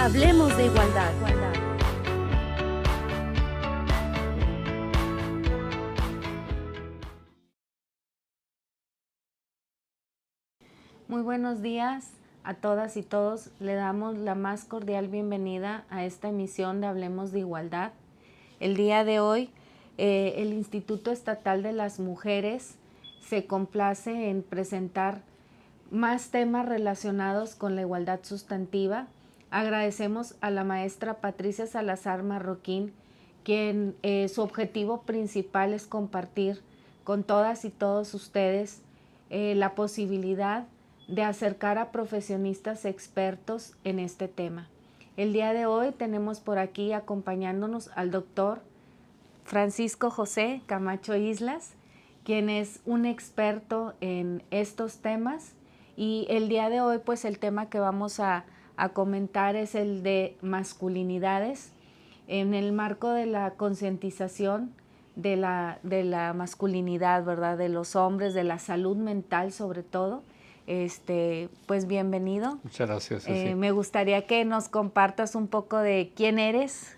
Hablemos de igualdad. Muy buenos días a todas y todos. Le damos la más cordial bienvenida a esta emisión de Hablemos de Igualdad. El día de hoy, el Instituto Estatal de las Mujeres se complace en presentar más temas relacionados con la igualdad sustantiva. Agradecemos a la maestra Patricia Salazar Marroquín, quien su objetivo principal es compartir con todas y todos ustedes la posibilidad de acercar a profesionistas expertos en este tema. El día de hoy tenemos por aquí acompañándonos al doctor Francisco José Camacho Islas, quien es un experto en estos temas, y el día de hoy pues el tema que vamos a comentar es el de masculinidades en el marco de la concientización de la masculinidad, ¿verdad? De los hombres, de la salud mental sobre todo. Pues bienvenido. Muchas gracias. Sí. Me gustaría que nos compartas un poco de quién eres.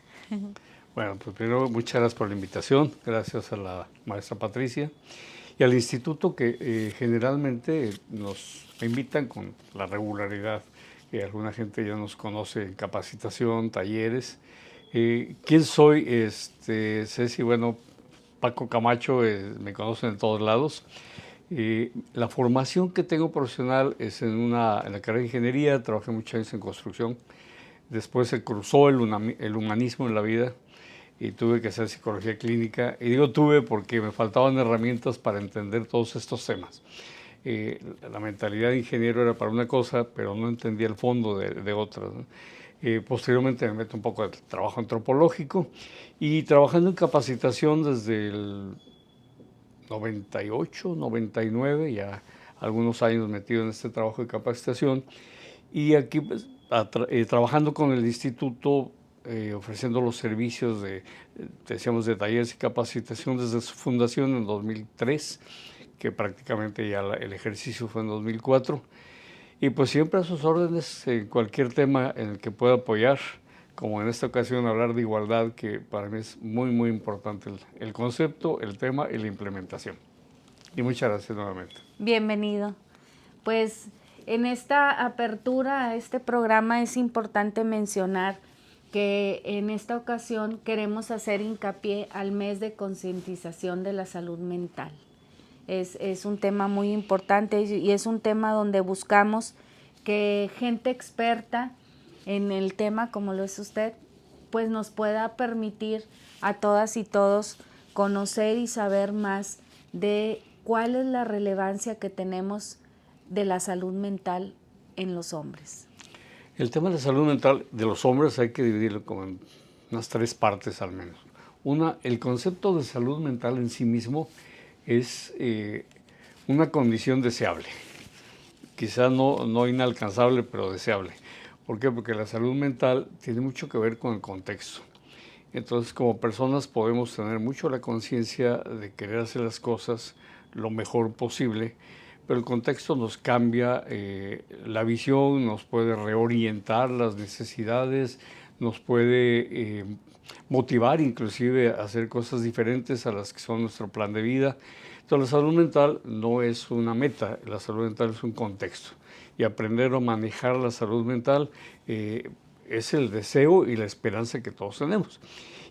Bueno, pues primero muchas gracias por la invitación, gracias a la maestra Patricia y al instituto que generalmente nos invitan con la regularidad. Alguna gente ya nos conoce en capacitación, talleres. ¿Quién soy? Ceci, bueno, Paco Camacho, me conocen en todos lados. La formación que tengo profesional es en la carrera de ingeniería, trabajé muchos años en construcción, después se cruzó el humanismo en la vida y tuve que hacer psicología clínica, y digo tuve porque me faltaban herramientas para entender todos estos temas. La mentalidad de ingeniero era para una cosa, pero no entendía el fondo de otras, ¿no? Posteriormente me meto un poco de trabajo antropológico y trabajando en capacitación desde el 98, 99, ya algunos años metido en este trabajo de capacitación, y aquí pues, trabajando con el instituto, ofreciendo los servicios decíamos, de talleres y capacitación desde su fundación en 2003, que prácticamente ya el ejercicio fue en 2004, y pues siempre a sus órdenes en cualquier tema en el que pueda apoyar, como en esta ocasión hablar de igualdad, que para mí es muy, muy importante el concepto, el tema y la implementación. Y muchas gracias nuevamente. Bienvenido. Pues en esta apertura a este programa es importante mencionar que en esta ocasión queremos hacer hincapié al mes de concientización de la salud mental. Es un tema muy importante y es un tema donde buscamos que gente experta en el tema, como lo es usted, pues nos pueda permitir a todas y todos conocer y saber más de cuál es la relevancia que tenemos de la salud mental en los hombres. El tema de la salud mental de los hombres hay que dividirlo como en unas 3 partes al menos. Una, el concepto de salud mental en sí mismo es una condición deseable, quizá no inalcanzable, pero deseable. ¿Por qué? Porque la salud mental tiene mucho que ver con el contexto. Entonces, como personas podemos tener mucho la conciencia de querer hacer las cosas lo mejor posible, pero el contexto nos cambia la visión, nos puede reorientar las necesidades, nos puede motivar inclusive a hacer cosas diferentes a las que son nuestro plan de vida. Entonces, la salud mental no es una meta, la salud mental es un contexto. Y aprender a manejar la salud mental es el deseo y la esperanza que todos tenemos.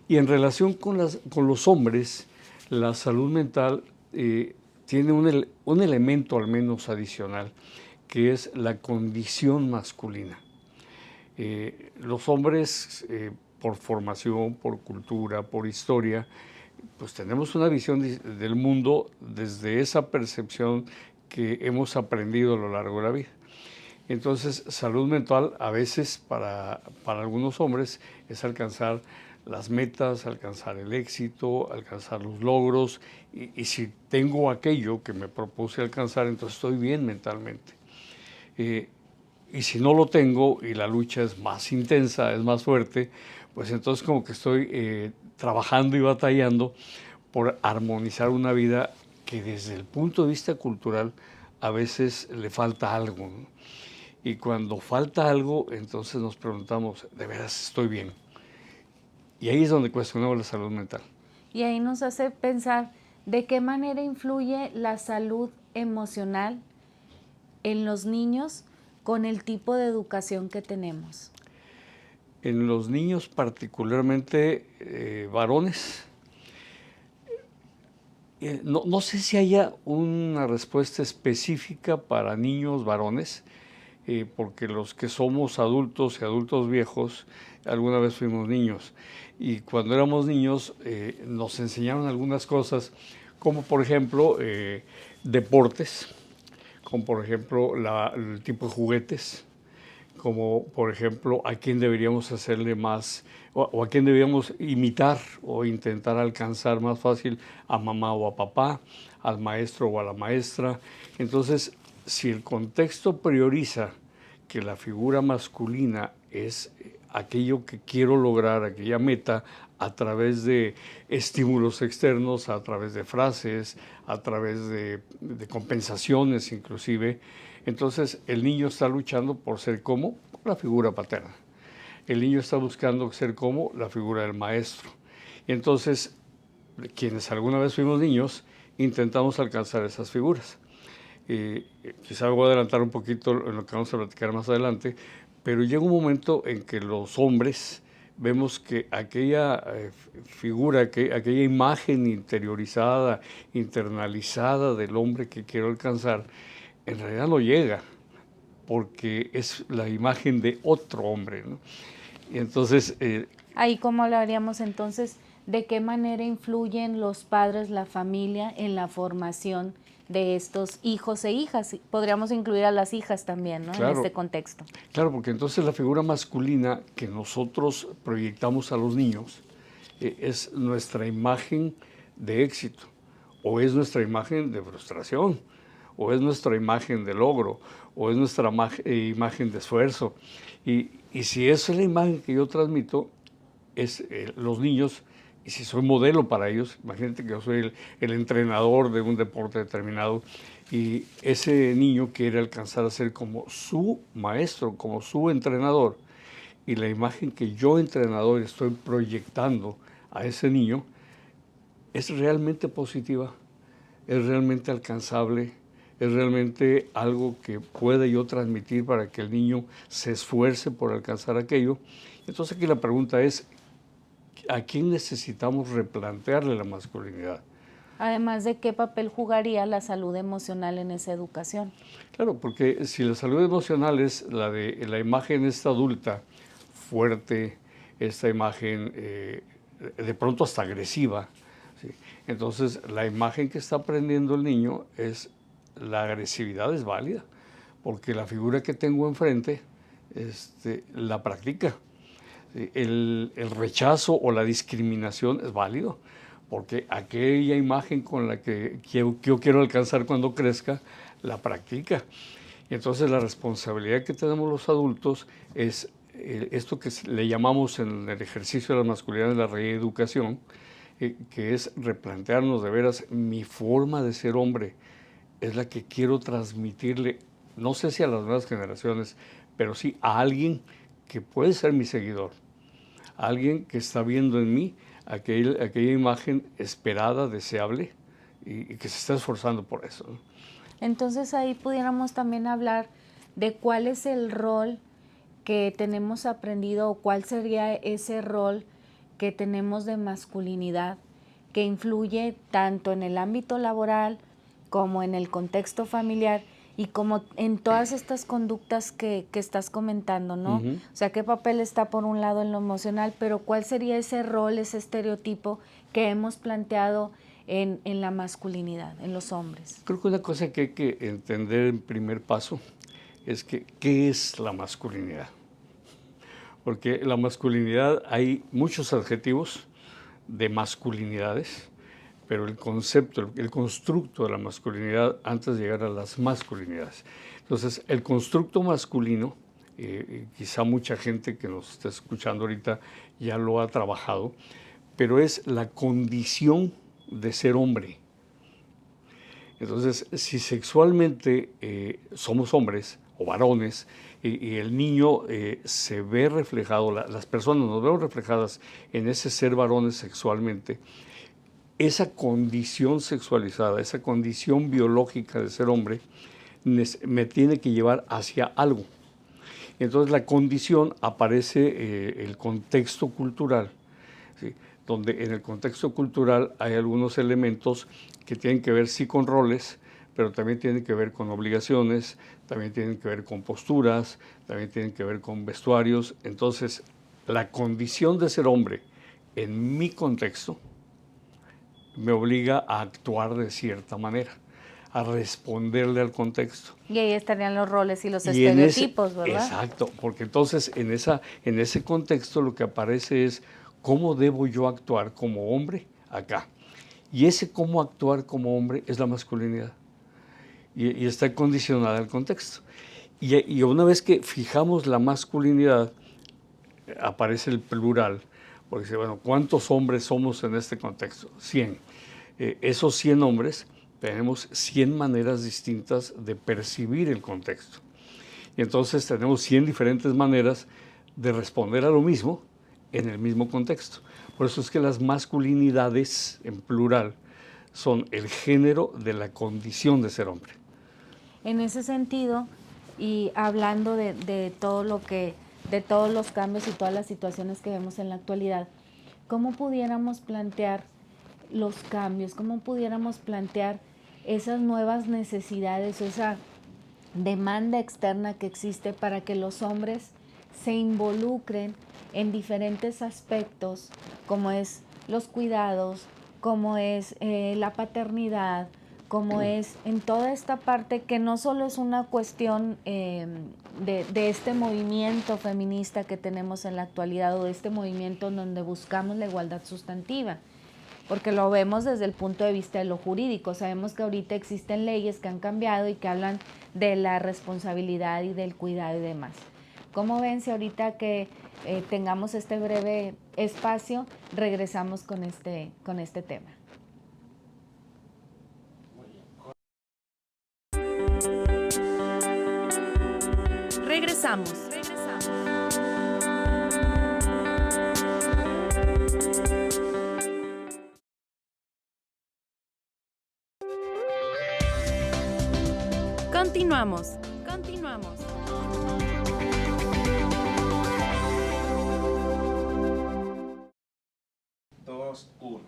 Y en relación con los hombres, la salud mental tiene un elemento al menos adicional, que es la condición masculina. Los hombres, por formación, por cultura, por historia, pues tenemos una visión del mundo desde esa percepción que hemos aprendido a lo largo de la vida. Entonces, salud mental a veces para algunos hombres es alcanzar las metas, alcanzar el éxito, alcanzar los logros, y si tengo aquello que me propuse alcanzar, entonces estoy bien mentalmente. Y si no lo tengo y la lucha es más intensa, es más fuerte, pues entonces como que estoy trabajando y batallando por armonizar una vida que desde el punto de vista cultural a veces le falta algo, ¿no? Y cuando falta algo, entonces nos preguntamos, ¿de veras estoy bien? Y ahí es donde cuestionamos la salud mental. Y ahí nos hace pensar de qué manera influye la salud emocional en los niños con el tipo de educación que tenemos. En los niños, particularmente varones, no sé si haya una respuesta específica para niños varones, porque los que somos adultos y adultos viejos, alguna vez fuimos niños. Y cuando éramos niños nos enseñaron algunas cosas, como por ejemplo deportes, como por ejemplo el tipo de juguetes, como por ejemplo a quién deberíamos hacerle más, o a quién deberíamos imitar o intentar alcanzar más fácil, a mamá o a papá, al maestro o a la maestra. Entonces, si el contexto prioriza que la figura masculina es aquello que quiero lograr, aquella meta, a través de estímulos externos, a través de frases, a través de compensaciones inclusive, entonces el niño está luchando por ser como la figura paterna. El niño está buscando ser como la figura del maestro. Y entonces, quienes alguna vez fuimos niños, intentamos alcanzar esas figuras. Quizá voy a adelantar un poquito en lo que vamos a platicar más adelante, pero llega un momento en que los hombres vemos que aquella figura, aquella imagen interiorizada, internalizada del hombre que quiero alcanzar, en realidad no llega, porque es la imagen de otro hombre, ¿no? Y entonces... Ahí, ¿cómo hablaríamos entonces de qué manera influyen los padres, la familia, en la formación de estos hijos e hijas? Podríamos incluir a las hijas también, ¿no? Claro, en este contexto. Claro, porque entonces la figura masculina que nosotros proyectamos a los niños es nuestra imagen de éxito, o es nuestra imagen de frustración, o es nuestra imagen de logro, o es nuestra imagen de esfuerzo. Y si esa es la imagen que yo transmito, es los niños, y si soy modelo para ellos, imagínate que yo soy el entrenador de un deporte determinado, y ese niño quiere alcanzar a ser como su maestro, como su entrenador, y la imagen que yo, entrenador, estoy proyectando a ese niño es realmente positiva, es realmente alcanzable, es realmente algo que pueda yo transmitir para que el niño se esfuerce por alcanzar aquello. Entonces aquí la pregunta es, ¿a quién necesitamos replantearle la masculinidad? Además de qué papel jugaría la salud emocional en esa educación. Claro, porque si la salud emocional es la de la imagen esta adulta, fuerte, esta imagen de pronto hasta agresiva, ¿sí? Entonces la imagen que está aprendiendo el niño es la agresividad es válida, porque la figura que tengo enfrente la practica. El rechazo o la discriminación es válido, porque aquella imagen con la que yo quiero alcanzar cuando crezca, la practica. Y entonces la responsabilidad que tenemos los adultos es esto que le llamamos en el ejercicio de la masculinidad la reeducación, que es replantearnos de veras mi forma de ser hombre, es la que quiero transmitirle, no sé si a las nuevas generaciones, pero sí a alguien que puede ser mi seguidor, a alguien que está viendo en mí aquella imagen esperada, deseable, y que se está esforzando por eso, ¿no? Entonces ahí pudiéramos también hablar de cuál es el rol que tenemos aprendido o cuál sería ese rol que tenemos de masculinidad que influye tanto en el ámbito laboral como en el contexto familiar y como en todas estas conductas que estás comentando, ¿no? O sea, qué papel está por un lado en lo emocional, pero cuál sería ese rol, ese estereotipo que hemos planteado en la masculinidad, en los hombres. Creo que una cosa que hay que entender en primer paso es que ¿qué es la masculinidad? Porque la masculinidad hay muchos adjetivos de masculinidades, pero el concepto, el constructo de la masculinidad antes de llegar a las masculinidades. Entonces, el constructo masculino, quizá mucha gente que nos está escuchando ahorita ya lo ha trabajado, pero es la condición de ser hombre. Entonces, si sexualmente somos hombres o varones y el niño se ve reflejado, las personas nos vemos reflejadas en ese ser varones sexualmente, esa condición sexualizada, esa condición biológica de ser hombre, me tiene que llevar hacia algo. Entonces la condición aparece el contexto cultural, ¿sí? Donde en el contexto cultural hay algunos elementos que tienen que ver sí con roles, pero también tienen que ver con obligaciones, también tienen que ver con posturas, también tienen que ver con vestuarios. Entonces la condición de ser hombre en mi contexto me obliga a actuar de cierta manera, a responderle al contexto. Y ahí estarían los roles y los estereotipos, ¿verdad? Exacto, porque entonces en ese contexto lo que aparece es cómo debo yo actuar como hombre acá. Y ese cómo actuar como hombre es la masculinidad. Y está condicionada al contexto. Y una vez que fijamos la masculinidad, aparece el plural, porque dice, bueno, ¿cuántos hombres somos en este contexto? 100. Esos 100 hombres tenemos 100 maneras distintas de percibir el contexto. Y entonces tenemos 100 diferentes maneras de responder a lo mismo en el mismo contexto. Por eso es que las masculinidades, en plural, son el género de la condición de ser hombre. En ese sentido, y hablando de todo lo que, de todos los cambios y todas las situaciones que vemos en la actualidad, ¿cómo pudiéramos plantear los cambios? ¿Cómo pudiéramos plantear esas nuevas necesidades o esa demanda externa que existe para que los hombres se involucren en diferentes aspectos, como es los cuidados, como es la paternidad, como es en toda esta parte que no solo es una cuestión de este movimiento feminista que tenemos en la actualidad o de este movimiento en donde buscamos la igualdad sustantiva, porque lo vemos desde el punto de vista de lo jurídico. Sabemos que ahorita existen leyes que han cambiado y que hablan de la responsabilidad y del cuidado y demás. ¿Cómo ven si ahorita que tengamos este breve espacio, regresamos con este tema? Regresamos. Continuamos. 2, 1.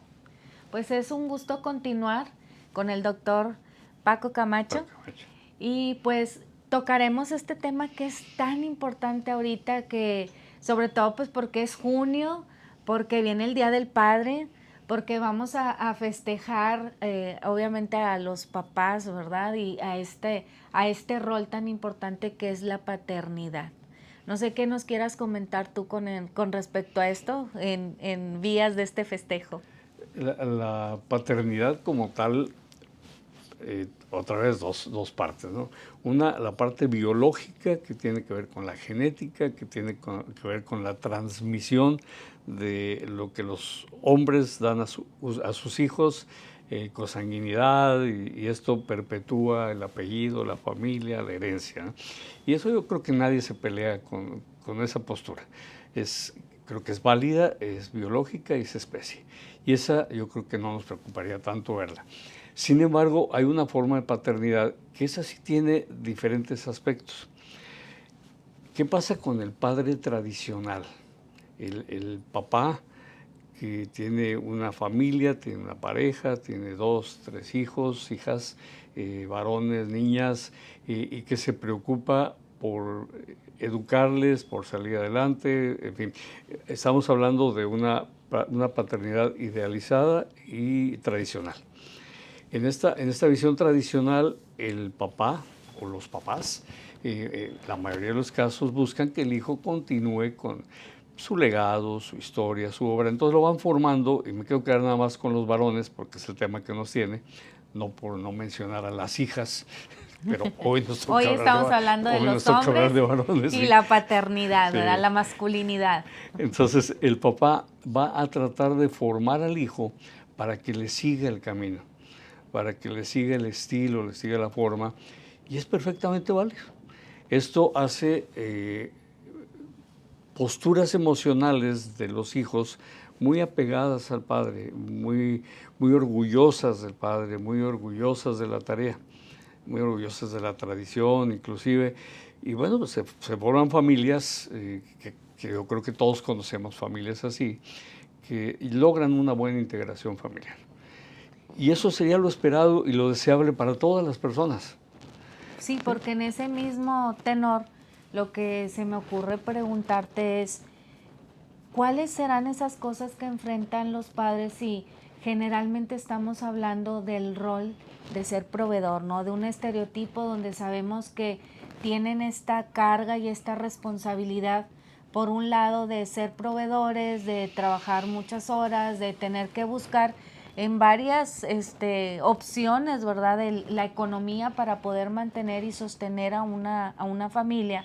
Pues es un gusto continuar con el doctor Paco Camacho. Y pues tocaremos este tema que es tan importante ahorita, que sobre todo pues porque es junio, porque viene el Día del Padre, porque vamos a festejar obviamente a los papás, ¿verdad? Y a este rol tan importante que es la paternidad. No sé qué nos quieras comentar tú con respecto a esto en vías de este festejo. La paternidad como tal, otra vez dos partes, ¿no? Una, la parte biológica, que tiene que ver con la genética, que tiene que ver con la transmisión de lo que los hombres dan a sus hijos, consanguinidad, y esto perpetúa el apellido, la familia, la herencia, ¿no? Y eso yo creo que nadie se pelea con esa postura. Creo que es válida, es biológica y es especie. Y esa yo creo que no nos preocuparía tanto verla. Sin embargo, hay una forma de paternidad que esa sí tiene diferentes aspectos. ¿Qué pasa con el padre tradicional? El papá que tiene una familia, tiene una pareja, tiene 2, 3 hijos, hijas, varones, niñas, y que se preocupa por educarles, por salir adelante, en fin. Estamos hablando de una paternidad idealizada y tradicional. En esta visión tradicional, el papá o los papás, la mayoría de los casos buscan que el hijo continúe con su legado, su historia, su obra. Entonces lo van formando, y me quiero quedar nada más con los varones porque es el tema que nos tiene, no por no mencionar a las hijas, pero hoy nos toca Hoy estamos hablando de los hombres de varones, y sí. la paternidad, Sí. ¿verdad? La masculinidad. Entonces el papá va a tratar de formar al hijo para que le siga el camino, para que le siga el estilo, le siga la forma, y es perfectamente válido. Esto hace posturas emocionales de los hijos muy apegadas al padre, muy orgullosas del padre, muy orgullosas de la tarea, muy orgullosas de la tradición inclusive, y bueno, pues se forman familias que yo creo que todos conocemos familias así, que logran una buena integración familiar. Y eso sería lo esperado y lo deseable para todas las personas. Sí, porque en ese mismo tenor, lo que se me ocurre preguntarte es, ¿cuáles serán esas cosas que enfrentan los padres si generalmente estamos hablando del rol de ser proveedor, ¿no? De un estereotipo donde sabemos que tienen esta carga y esta responsabilidad, por un lado, de ser proveedores, de trabajar muchas horas, de tener que buscar en varias opciones, ¿verdad?, de la economía para poder mantener y sostener a una familia.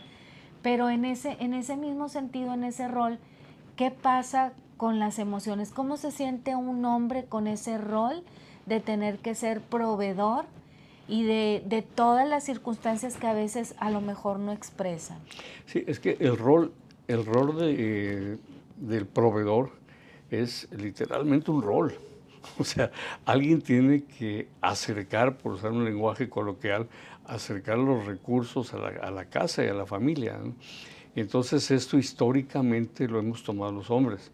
Pero en ese mismo sentido, en ese rol, ¿qué pasa con las emociones? ¿Cómo se siente un hombre con ese rol de tener que ser proveedor y de todas las circunstancias que a veces a lo mejor no expresan? Sí, es que el rol del proveedor es literalmente un rol. O sea, alguien tiene que acercar, por usar un lenguaje coloquial, acercar los recursos a la casa y a la familia, ¿no? Entonces esto históricamente lo hemos tomado los hombres.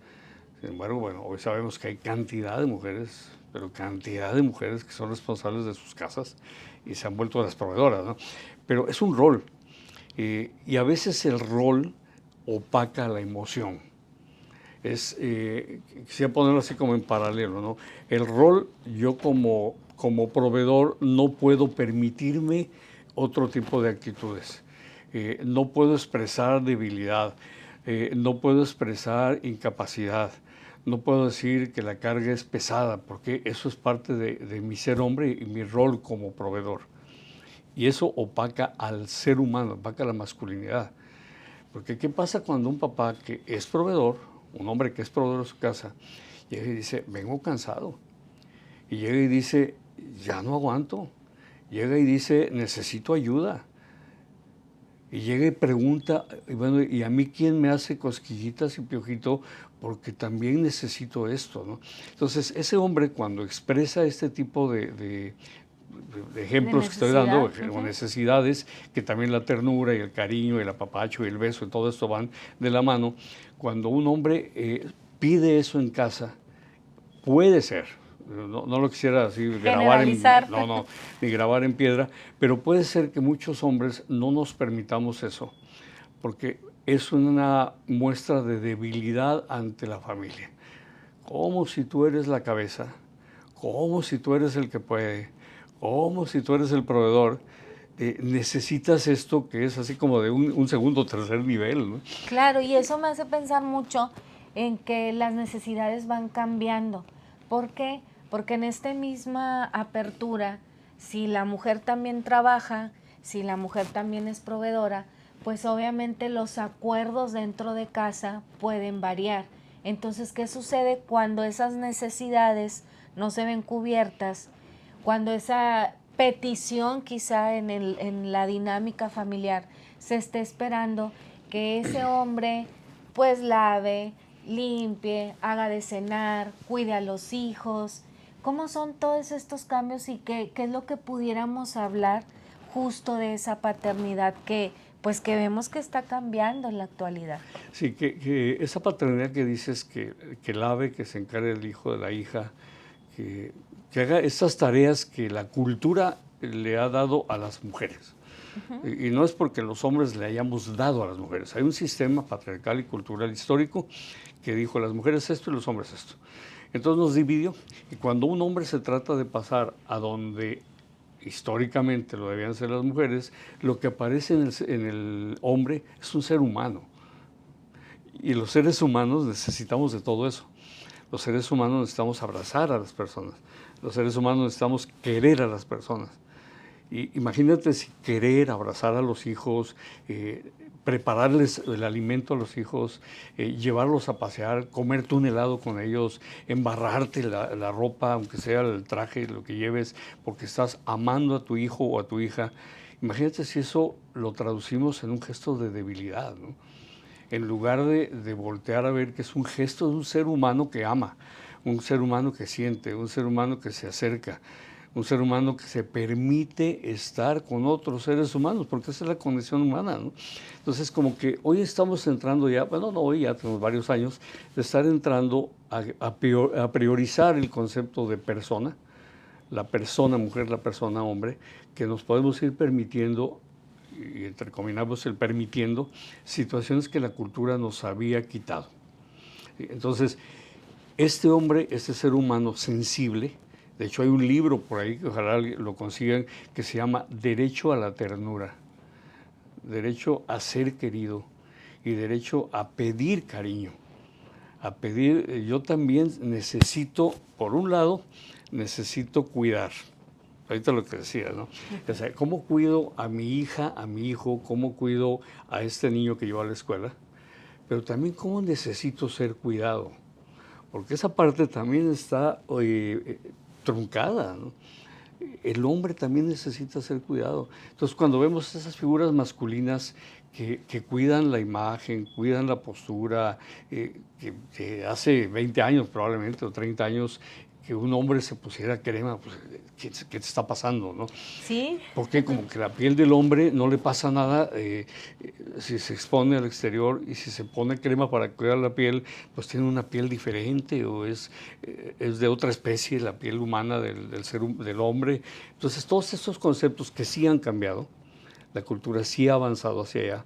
Sin embargo, bueno, hoy sabemos que hay cantidad de mujeres, pero cantidad de mujeres que son responsables de sus casas y se han vuelto las proveedoras, ¿no? Pero es un rol, y a veces el rol opaca la emoción. Quisiera ponerlo así como en paralelo, ¿no? El rol, yo como proveedor no puedo permitirme otro tipo de actitudes. No puedo expresar debilidad, no puedo expresar incapacidad, no puedo decir que la carga es pesada, porque eso es parte de mi ser hombre y mi rol como proveedor. Y eso opaca al ser humano, opaca la masculinidad. Porque ¿qué pasa cuando un papá que es proveedor, un hombre que es proveedor de su casa, llega y dice, vengo cansado? Y llega y dice, ya no aguanto. Llega y dice, necesito ayuda. Y llega y pregunta, y bueno, ¿y a mí quién me hace cosquillitas y piojito? Porque también necesito esto, ¿no? Entonces, ese hombre cuando expresa este tipo de ejemplos que estoy dando, o necesidades, que también la ternura y el cariño y el apapacho y el beso y todo esto van de la mano, cuando un hombre pide eso en casa, puede ser, no lo quisiera así grabar ni grabar en piedra, pero puede ser que muchos hombres no nos permitamos eso, porque es una muestra de debilidad ante la familia. Como si tú eres la cabeza, como si tú eres el que puede, como si tú eres el proveedor, necesitas esto que es así como de un segundo o tercer nivel, ¿no? Claro, y eso me hace pensar mucho en que las necesidades van cambiando. ¿Por qué? Porque en esta misma apertura, si la mujer también trabaja, si la mujer también es proveedora, pues obviamente los acuerdos dentro de casa pueden variar. Entonces, ¿qué sucede cuando esas necesidades no se ven cubiertas? Cuando esa petición quizá en la dinámica familiar se esté esperando que ese hombre pues lave, limpie, haga de cenar, cuide a los hijos. ¿Cómo son todos estos cambios y qué es lo que pudiéramos hablar justo de esa paternidad que pues que vemos que está cambiando en la actualidad? Sí, que esa paternidad que dices que lave, que se encargue el hijo de la hija, que haga estas tareas que la cultura le ha dado a las mujeres. Y no es porque los hombres le hayamos dado a las mujeres. Hay un sistema patriarcal y cultural histórico que dijo las mujeres esto y los hombres esto. Entonces nos dividió. Y cuando un hombre se trata de pasar a donde históricamente lo debían ser las mujeres, lo que aparece en el hombre es un ser humano. Y los seres humanos necesitamos de todo eso. Los seres humanos necesitamos abrazar a las personas. Los seres humanos necesitamos querer a las personas. Y imagínate si querer abrazar a los hijos, prepararles el alimento a los hijos, llevarlos a pasear, comerte un helado con ellos, embarrarte la ropa, aunque sea el traje, lo que lleves, porque estás amando a tu hijo o a tu hija. Imagínate si eso lo traducimos en un gesto de debilidad, ¿no? En lugar de voltear a ver que es un gesto de un ser humano que ama, un ser humano que siente, un ser humano que se acerca, un ser humano que se permite estar con otros seres humanos, porque esa es la condición humana, ¿no? Entonces, como que hoy estamos entrando ya, bueno, no hoy, ya tenemos varios años, de estar entrando a priorizar el concepto de persona, la persona mujer, la persona hombre, que nos podemos ir permitiendo, y entre comillas el permitiendo, situaciones que la cultura nos había quitado. Entonces, este hombre, este ser humano sensible, de hecho hay un libro por ahí, que ojalá lo consigan, que se llama Derecho a la ternura, derecho a ser querido y derecho a pedir cariño, a pedir, yo también necesito, por un lado, necesito cuidar. Ahorita lo que decía, ¿no? O sea, ¿cómo cuido a mi hija, a mi hijo? ¿Cómo cuido a este niño que llevo a la escuela? Pero también cómo necesito ser cuidado, porque esa parte también está truncada, ¿no? El hombre también necesita ser cuidado. Entonces, cuando vemos esas figuras masculinas que cuidan la imagen, cuidan la postura, que hace 20 años probablemente o 30 años que un hombre se pusiera crema, pues, ¿qué te está pasando, no? Sí. Porque como que la piel del hombre no le pasa nada si se expone al exterior, y si se pone crema para cuidar la piel, pues tiene una piel diferente o es de otra especie, la piel humana del hombre. Entonces todos estos conceptos que sí han cambiado, la cultura sí ha avanzado hacia allá,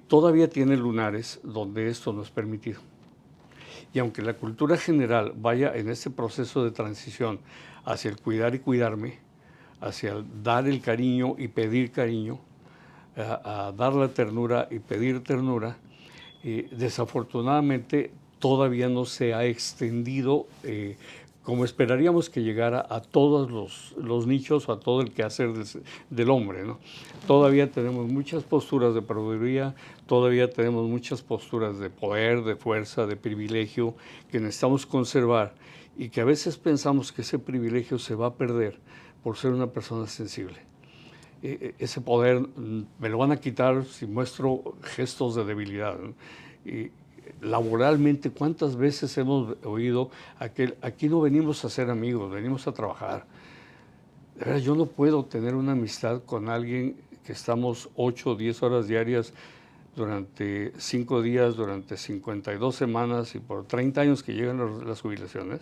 todavía tiene lunares donde esto no es permitido. Y aunque la cultura general vaya en este proceso de transición hacia el cuidar y cuidarme, hacia el dar el cariño y pedir cariño, a dar la ternura y pedir ternura, desafortunadamente todavía no se ha extendido como esperaríamos que llegara a todos los nichos o a todo el quehacer del hombre, ¿no? Todavía tenemos muchas posturas de proveeduría, todavía tenemos muchas posturas de poder, de fuerza, de privilegio que necesitamos conservar, y que a veces pensamos que ese privilegio se va a perder por ser una persona sensible. Ese poder me lo van a quitar si muestro gestos de debilidad, ¿no? Y laboralmente, ¿cuántas veces hemos oído aquí no venimos a ser amigos, venimos a trabajar? De verdad, yo no puedo tener una amistad con alguien que estamos 8 o 10 horas diarias durante 5 días, durante 52 semanas y por 30 años que llegan las jubilaciones.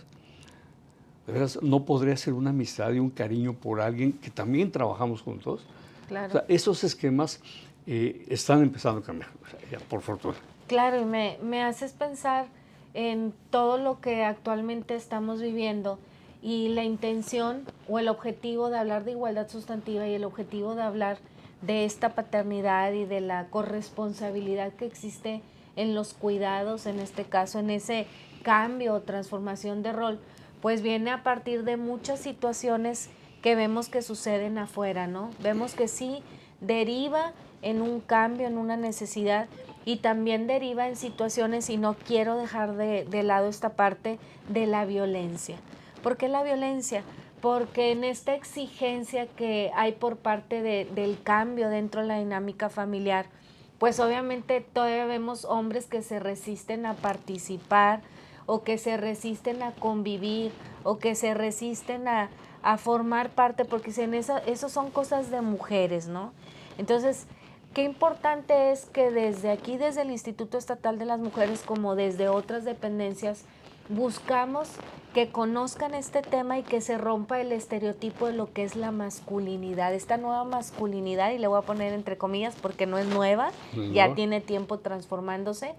De verdad, no podría ser una amistad y un cariño por alguien que también trabajamos juntos. Claro. O sea, esos esquemas están empezando a cambiar, o sea, ya, por fortuna. Claro, y me haces pensar en todo lo que actualmente estamos viviendo y la intención o el objetivo de hablar de igualdad sustantiva y el objetivo de hablar de esta paternidad y de la corresponsabilidad que existe en los cuidados, en este caso, en ese cambio o transformación de rol, pues viene a partir de muchas situaciones que vemos que suceden afuera, ¿no? Vemos que sí deriva en un cambio, en una necesidad, y también deriva en situaciones, y no quiero dejar de lado esta parte de la violencia. ¿Por qué la violencia? Porque en esta exigencia que hay por parte del cambio dentro de la dinámica familiar, pues obviamente todavía vemos hombres que se resisten a participar, o que se resisten a convivir, o que se resisten a formar parte, porque dicen, eso son cosas de mujeres, ¿no? Entonces, qué importante es que desde aquí, desde el Instituto Estatal de las Mujeres, como desde otras dependencias, buscamos que conozcan este tema y que se rompa el estereotipo de lo que es la masculinidad, esta nueva masculinidad, y le voy a poner entre comillas porque no es nueva, no. Ya tiene tiempo transformándose,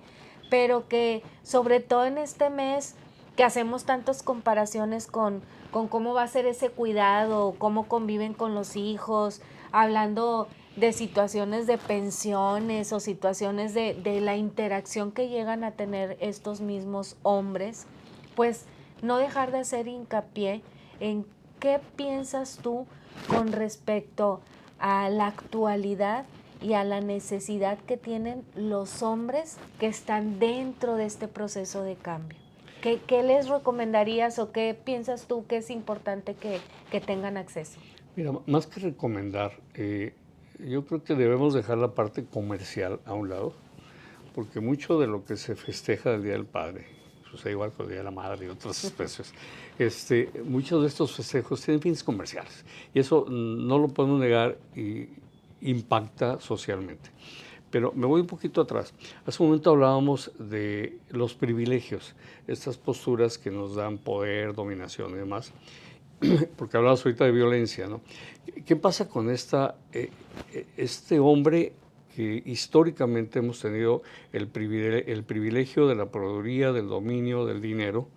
pero que sobre todo en este mes que hacemos tantas comparaciones con cómo va a ser ese cuidado, cómo conviven con los hijos, hablando de situaciones de pensiones o situaciones de la interacción que llegan a tener estos mismos hombres, pues no dejar de hacer hincapié en qué piensas tú con respecto a la actualidad y a la necesidad que tienen los hombres que están dentro de este proceso de cambio? ¿Qué les recomendarías o qué piensas tú que es importante que tengan acceso? Mira, más que recomendar, yo creo que debemos dejar la parte comercial a un lado, porque mucho de lo que se festeja del Día del Padre, sucede igual con el Día de la Madre y otras especies, muchos de estos festejos tienen fines comerciales, y eso no lo podemos negar y impacta socialmente. Pero me voy un poquito atrás. Hace un momento hablábamos de los privilegios, estas posturas que nos dan poder, dominación y demás, porque hablabas ahorita de violencia, ¿no? ¿Qué pasa con este hombre que históricamente hemos tenido el privilegio de la proveeduría, del dominio, del dinero,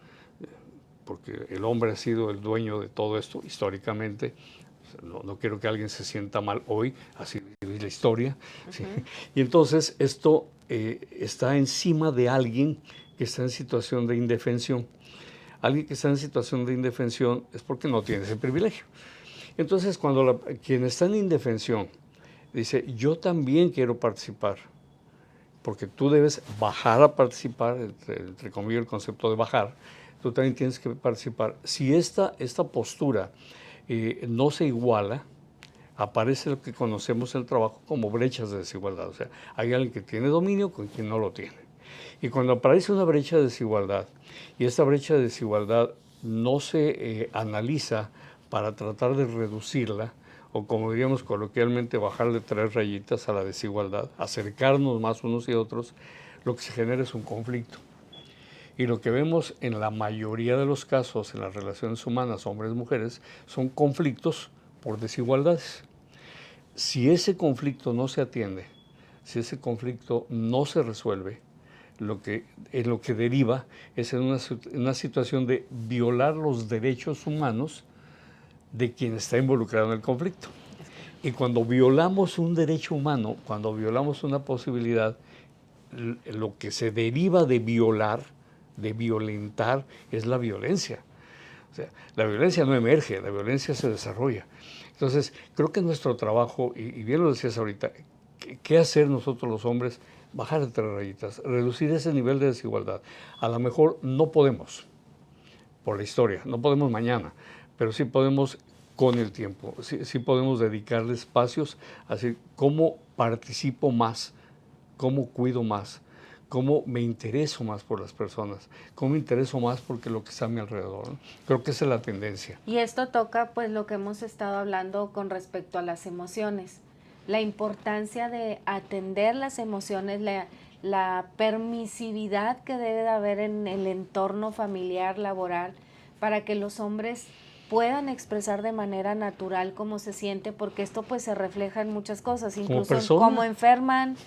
porque el hombre ha sido el dueño de todo esto históricamente? No quiero que alguien se sienta mal hoy, así es la historia. ¿Sí? Y entonces esto está encima de alguien que está en situación de indefensión. Alguien que está en situación de indefensión es porque no tiene ese privilegio. Entonces, cuando quien está en indefensión dice, yo también quiero participar, porque tú debes bajar a participar, entre comillas el concepto de bajar, tú también tienes que participar. Si esta postura no se iguala, aparece lo que conocemos en el trabajo como brechas de desigualdad. O sea, hay alguien que tiene dominio con quien no lo tiene. Y cuando aparece una brecha de desigualdad, y esta brecha de desigualdad no se analiza para tratar de reducirla, o como diríamos coloquialmente, bajarle 3 rayitas a la desigualdad, acercarnos más unos y otros, lo que se genera es un conflicto. Y lo que vemos en la mayoría de los casos en las relaciones humanas, hombres-mujeres, son conflictos por desigualdades. Si ese conflicto no se atiende, si ese conflicto no se resuelve, en lo que deriva es en una situación de violar los derechos humanos de quien está involucrado en el conflicto. Y cuando violamos un derecho humano, cuando violamos una posibilidad, lo que se deriva de violar, de violentar, es la violencia. O sea, la violencia no emerge, la violencia se desarrolla. Entonces, creo que nuestro trabajo, y bien lo decías ahorita, ¿qué hacer nosotros los hombres? Bajar de 3 rayitas, reducir ese nivel de desigualdad. A lo mejor no podemos, por la historia, no podemos mañana, pero sí podemos con el tiempo, sí podemos dedicarle espacios, así cómo participo más, cómo cuido más, cómo me intereso más por las personas, cómo me intereso más porque lo que está a mi alrededor, ¿no? Creo que esa es la tendencia. Y esto toca pues lo que hemos estado hablando con respecto a las emociones, la importancia de atender las emociones, la permisividad que debe de haber en el entorno familiar, laboral, para que los hombres puedan expresar de manera natural cómo se siente, porque esto pues se refleja en muchas cosas, incluso en cómo enferman,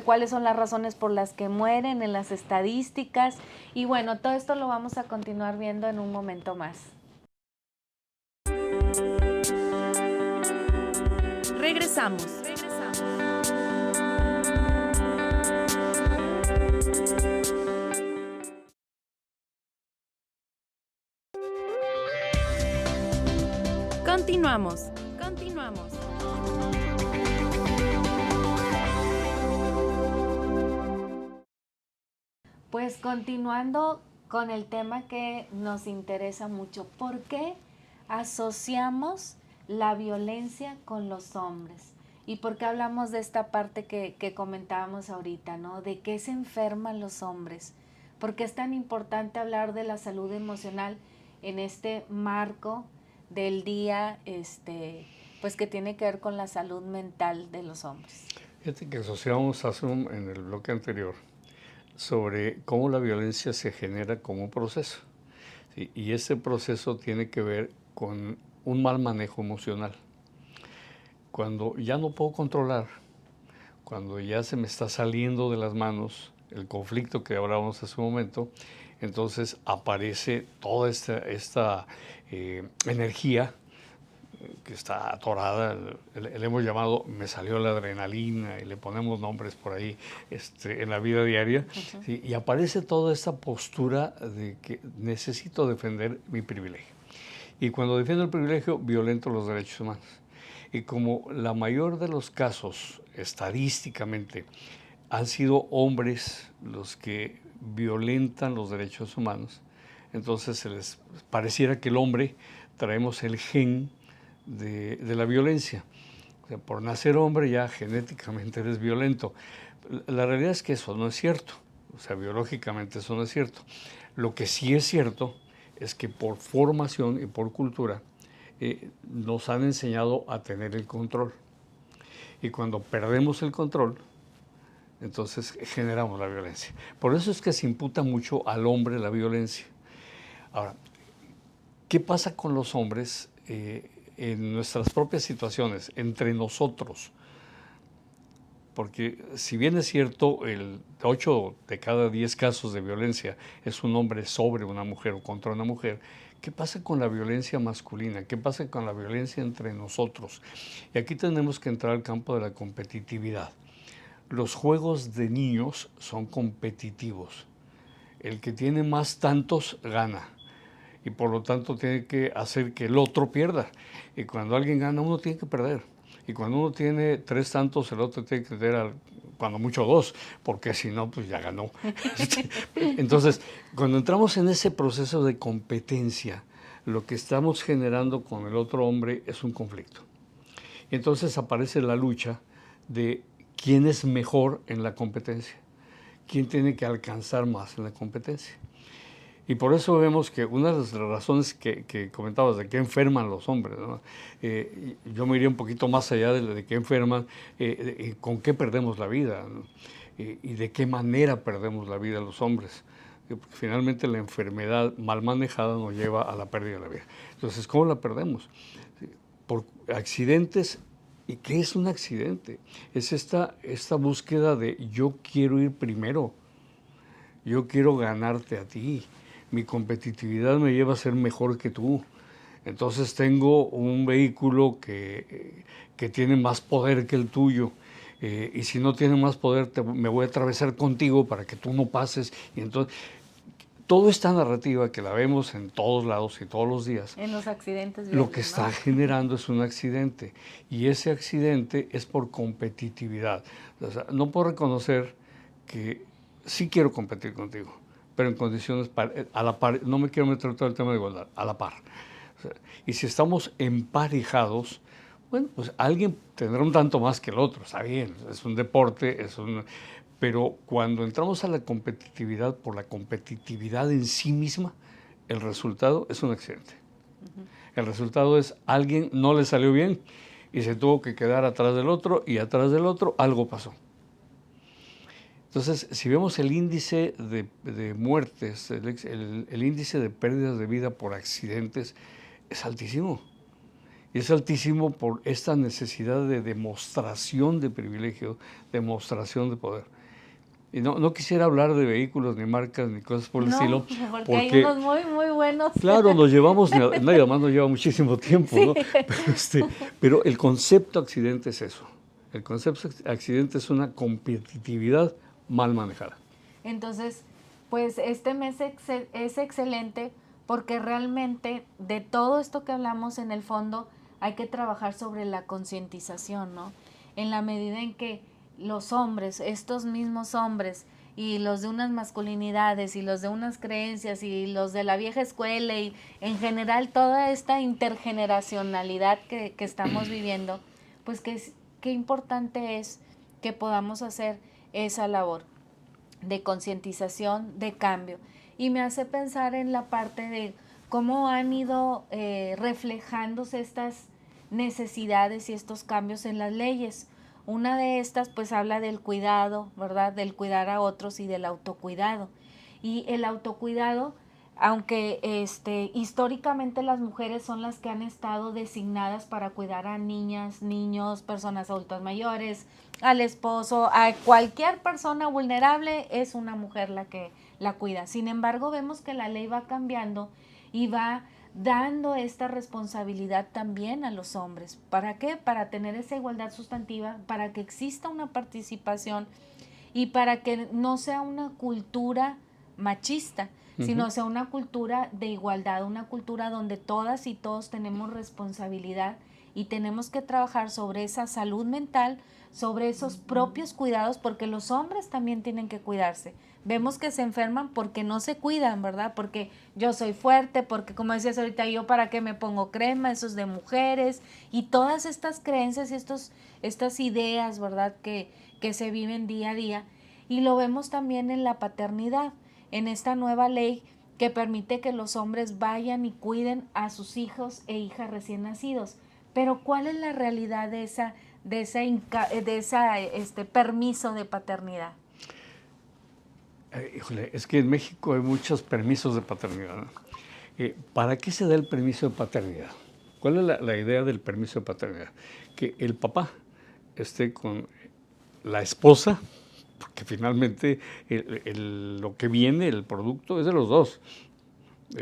cuáles son las razones por las que mueren, en las estadísticas, y bueno, todo esto lo vamos a continuar viendo en un momento más. Regresamos. Continuamos. Pues continuando con el tema que nos interesa mucho, ¿por qué asociamos la violencia con los hombres? ¿Y por qué hablamos de esta parte que comentábamos ahorita, ¿no? ¿De qué se enferman los hombres? ¿Por qué es tan importante hablar de la salud emocional en este marco del día, pues que tiene que ver con la salud mental de los hombres? Fíjate que asociamos en el bloque anterior sobre cómo la violencia se genera como un proceso. ¿Sí? Y ese proceso tiene que ver con un mal manejo emocional. Cuando ya no puedo controlar, cuando ya se me está saliendo de las manos el conflicto que hablábamos hace un momento, entonces aparece toda esta energía que está atorada, le hemos llamado me salió la adrenalina y le ponemos nombres por ahí en la vida diaria, ¿sí? Y aparece toda esta postura de que necesito defender mi privilegio. Y cuando defiendo el privilegio, violento los derechos humanos. Y como la mayor de los casos, estadísticamente, han sido hombres los que violentan los derechos humanos, entonces se les pareciera que el hombre traemos el gen de la violencia. O sea, por nacer hombre ya genéticamente eres violento. La realidad es que eso no es cierto. O sea, biológicamente eso no es cierto. Lo que sí es cierto es que por formación y por cultura nos han enseñado a tener el control. Y cuando perdemos el control, entonces generamos la violencia. Por eso es que se imputa mucho al hombre la violencia. Ahora, ¿qué pasa con los hombres en nuestras propias situaciones, entre nosotros? Porque si bien es cierto, el 8 de cada 10 casos de violencia es un hombre sobre una mujer o contra una mujer, ¿qué pasa con la violencia masculina? ¿Qué pasa con la violencia entre nosotros? Y aquí tenemos que entrar al campo de la competitividad. Los juegos de niños son competitivos. El que tiene más tantos gana y por lo tanto tiene que hacer que el otro pierda. Y cuando alguien gana, uno tiene que perder. Y cuando uno tiene 3 tantos, el otro tiene que tener, cuando mucho 2, porque si no, pues ya ganó. Entonces, cuando entramos en ese proceso de competencia, lo que estamos generando con el otro hombre es un conflicto. Y entonces aparece la lucha de quién es mejor en la competencia, quién tiene que alcanzar más en la competencia. Y por eso vemos que una de las razones que comentabas de que enferman los hombres, ¿no? Yo me iría un poquito más allá de que enferman, con qué perdemos la vida, ¿no? Y de qué manera perdemos la vida los hombres. Porque finalmente la enfermedad mal manejada nos lleva a la pérdida de la vida. Entonces, ¿cómo la perdemos? Por accidentes. ¿Y qué es un accidente? Es esta búsqueda de yo quiero ir primero, yo quiero ganarte a ti. Mi competitividad me lleva a ser mejor que tú. Entonces tengo un vehículo que tiene más poder que el tuyo. Y si no tiene más poder, me voy a atravesar contigo para que tú no pases. Y entonces, toda esta narrativa que la vemos en todos lados y todos los días, en los accidentes lo que está generando es un accidente. Y ese accidente es por competitividad. O sea, no puedo reconocer que sí quiero competir contigo, pero en condiciones a la par. No me quiero meter todo el tema de igualdad, a la par. O sea, y si estamos emparejados, bueno, pues alguien tendrá un tanto más que el otro, está bien, es un deporte, pero cuando entramos a la competitividad por la competitividad en sí misma, el resultado es un accidente. El resultado es alguien no le salió bien y se tuvo que quedar atrás del otro y atrás del otro algo pasó. Entonces, si vemos el índice de muertes, el índice de pérdidas de vida por accidentes es altísimo. Y es altísimo por esta necesidad de demostración de privilegio, demostración de poder. Y no quisiera hablar de vehículos, ni marcas, ni cosas por el estilo. Porque hay unos muy, muy buenos. Claro, nos llevamos, nadie más nos lleva muchísimo tiempo, sí, ¿no? Pero el concepto accidente es eso. El concepto accidente es una competitividad mal manejada. Entonces, pues este mes es excelente porque realmente de todo esto que hablamos en el fondo hay que trabajar sobre la concientización, ¿no? En la medida en que los hombres, estos mismos hombres y los de unas masculinidades y los de unas creencias y los de la vieja escuela y en general toda esta intergeneracionalidad que estamos viviendo, pues qué importante es que podamos hacer esa labor de concientización, de cambio. Y me hace pensar en la parte de cómo han ido reflejándose estas necesidades y estos cambios en las leyes. Una de estas pues habla del cuidado, ¿verdad? Del cuidar a otros y del autocuidado. Y el autocuidado, aunque históricamente las mujeres son las que han estado designadas para cuidar a niñas, niños, personas adultas mayores, al esposo, a cualquier persona vulnerable, es una mujer la que la cuida. Sin embargo, vemos que la ley va cambiando y va dando esta responsabilidad también a los hombres. ¿Para qué? Para tener esa igualdad sustantiva, para que exista una participación y para que no sea una cultura machista. sino sea una cultura de igualdad, una cultura donde todas y todos tenemos responsabilidad y tenemos que trabajar sobre esa salud mental, sobre esos propios cuidados, porque los hombres también tienen que cuidarse. Vemos que se enferman porque no se cuidan, ¿verdad? Porque yo soy fuerte, porque como decías ahorita, yo para qué me pongo crema, eso es de mujeres, y todas estas creencias y estas ideas, ¿verdad? Que se viven día a día. Y lo vemos también en la paternidad, en esta nueva ley que permite que los hombres vayan y cuiden a sus hijos e hijas recién nacidos. Pero ¿cuál es la realidad de ese permiso de paternidad? Híjole, es que en México hay muchos permisos de paternidad, ¿no? ¿Para qué se da el permiso de paternidad? ¿Cuál es la idea del permiso de paternidad? Que el papá esté con la esposa, porque finalmente lo que viene, el producto, es de los dos.